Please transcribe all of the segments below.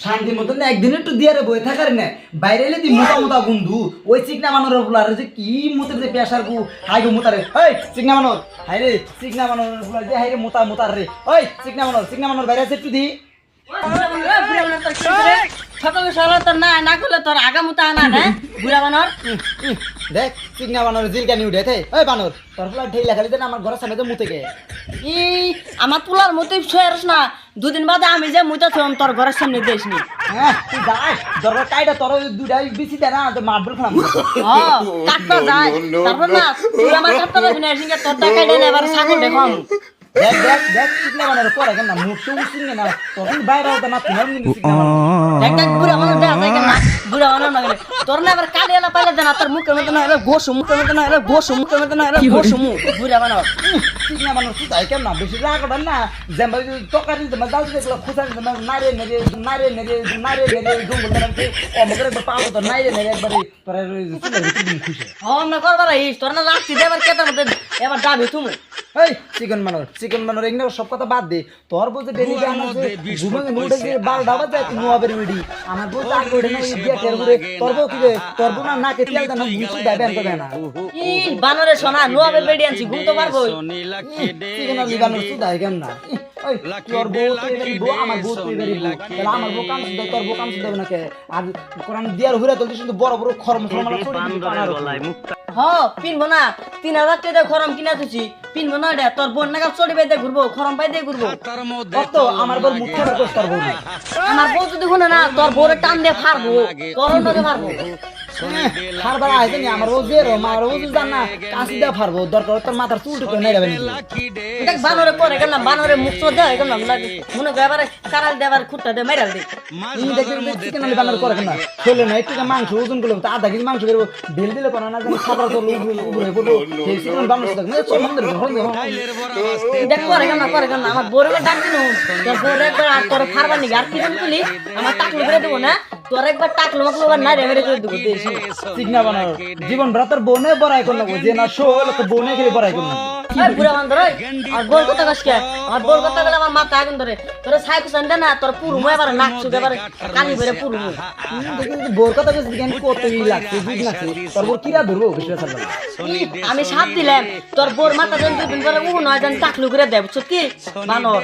শান্তির মতন একদিন একটু দিয়ে বই থাকার না বাইরে এলে তুই মোটা মোটা বন্ধু ওই চিকনা মানোর বলার যে কি মুতের যে পেশার গু হাই গো মুতারে ওই চিকনা মানোর হাই রে চিকনা মানোর বলার যে হাই রে মোটা মোতার রে ওই চিকনা মানোর বাইরে আছে একটু দি সকালে সকালে তোর না না করলে তোর আগামুতা আনা না বুড়া বানর দেখ চিকনা বানর জিলকানি উঠে থে ওই বানর তোর ফুলা ঢেইলা খালি দেন আমার ঘরের সামনে তো মুতে গে ই আমার তুলার মতোই ছয়ারস না দুদিন বাদে আমি যে মুইতা থম তোর ঘরের সামনে দেশনি হ্যাঁ তুই যাই দরকার কাইটা তোর দুটাই বেশি দে না তো মারবল খাম হ্যাঁ কাটটা যায় তারপর না তুই আমার কাটটা যাবি না সিঙ্গে তোর টাকা দিলে এবার ছাগল দেখাম দেখ চিকনা বানর পরে কেন না মুখ তো উচিন না তখন বাইরে হতো না তুমি আমি চিকনা বানর দেখ দেখ বুড়া বানর দেখ দেখ না বুড়া বানর না গেলে তোর না এবার কালি এলা পাইলে দেনা তোর মুখের মধ্যে না এবার গোসু মুখের মধ্যে না এবার গোসু মুখের মধ্যে না এবার গোসু মুখ বুড়া বানর চিকনা বানর তুই তাই কেন না বেশি রাগ কর না যেমন তরকারি দিতে জাল দিতে খুঁজা দিতে নারে জঙ্গল দাঁড়াতে অমকের একবার পাবো তো নাইরে একবারে তোর খুশি না করবার তোর না রাখছি দেবার কেতার মধ্যে এবার যাবি তুমি এই চিকেন বানর এগুলো সব কথা বাদ দে তোর বলতে ডেলি গান আছে ঘুমে উঠে যে বাল ডাবা যায় তুই নোয়াবের ভিডি আমার বলতে আগে ওঠে না বিয়া টের করে তোর বউ কি তোর বউ না নাকে তেল দেন মুসি দাবেন করে না ই বানরে সোনা নোয়াবের বেডি আনছি ঘুম তো পারবো চিকেন আর বানর সুদাই কেন না ওই তোর বউ তো এবারে বউ আমার বউ তো এবারে বউ তাহলে আমার বউ কাম সুদাই তোর বউ কাম সুদাই না কে আর কোরআন দিয়ার হুরা তো শুধু বড় বড় খরম খরম ছড়ি পানার হ পিনবো না 3000 টাকা খরম কিনা তুছি পিনবো না রে তোর বোন নাগাল চড়ি বাইতে ঘুরবো খরম পাইতে ঘুরবো কত আমার বউ মুখে রাখছ তোর বউ আমার বউ যদি শুনে না তোর বউরে টান দিয়ে ফারবো তোর নদে ফারবো ফারবার আইছে নি আমার বউ যে রো আমার বউ জান না কাশি দা ফারবো দরকার তোর মাথার চুল টুকে নাই যাবে নাকি দেখ বানরে করে গেলাম বানরে মুখ তো দেয় গেলাম লাগে মনে করে এবারে কারাল দেবার খুঁটটা দে মেরাল দে এই দেখি চিকেন আলি বানর করে না খেলে না একটু মাংস ওজন করলে তো আধা কেজি মাংস করবো ঢেল দিলে কোন না জানি খাবার তো উপরে পড়বো সেই চিকেন বানর দেখ না চল মন্দির দেখ করে গেলাম আমার বউরে ডাক দিন তোর বউরে একবার আর তোর ফারবার নি আর কি বলি আমার টাকলো করে দেবো না তোর একবার টাকলো মাকলো না রে মেরে করে দেবো দেশ চিকনা বানর জীবন রাতের বনে বড়াই করলো যে না শোল তো বনে খেলে বড়াই করলো বুড়া বান্ধব আর বোর কথা কাজকে আমার বোর কথা গেলে আমার মাথা আগুন ধরে তোর সাইকেল সান্ডে না তোর পুরু মই এবার নাক চুকে এবার কালি বেরে পুরু বোর কথা কাজ দিকেন কতই লাগছে বুঝ লাগছে তোর বোর কিরা ধরবো বিষয় থাকবে আমি সাপ দিলাম তোর বোর মাথা দেন দুদিন পরে ও নয় জান টাকলু করে দেব কি বানর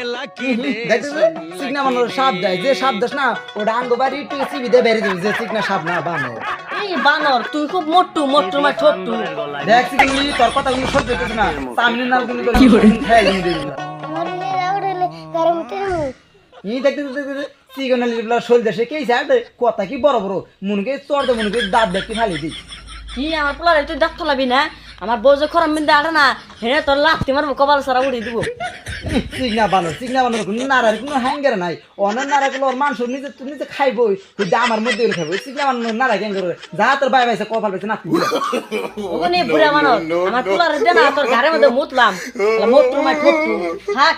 দেখছিস চিকনা বানর সাপ দেয় যে সাপ দাস না ওটা আঙ্গ বাড়ি একটু চিবি দিয়ে বেরিয়ে দিবি যে চিকনা সাপ না বানর এই বানর তুই খুব মোট্টু মা ছোট্টু দেখ চিকনি তোর কথা কোনো সহ্য হচ্ছে না সামনে নাল কিন্তু তোর খেয়ে দিবি দিবি না এই দেখতে চিকন আলি শোল দেশে কে স্যার কথা কি বড় বড় মনকে চড় দে মনকে দাঁত দেখতে খালি দি কি আমার পোলারে তুই দাঁত ফলাবি না আমার বউ যে খরম বিন্দা আটে না হেনে তোর লাথি মারবো কপাল সারা উড়িয়ে দিব চিকনা বানর কোনো নাড়ার কোনো হ্যাঙ্গার নাই অনেক নাড়া গুলো ওর মাংস নিজে তুই নিজে খাইবই তুই আমার মধ্যে খাইবো চিকনা বানর নাড়া কেন করে যা তোর বাই বাইছে কপাল পাইছে নাতি ওখানে বুড়া মানুষ আমার পোলারে দে না তোর ঘরের মধ্যে মুতলাম মোট্টু মা ছোট্টু থাক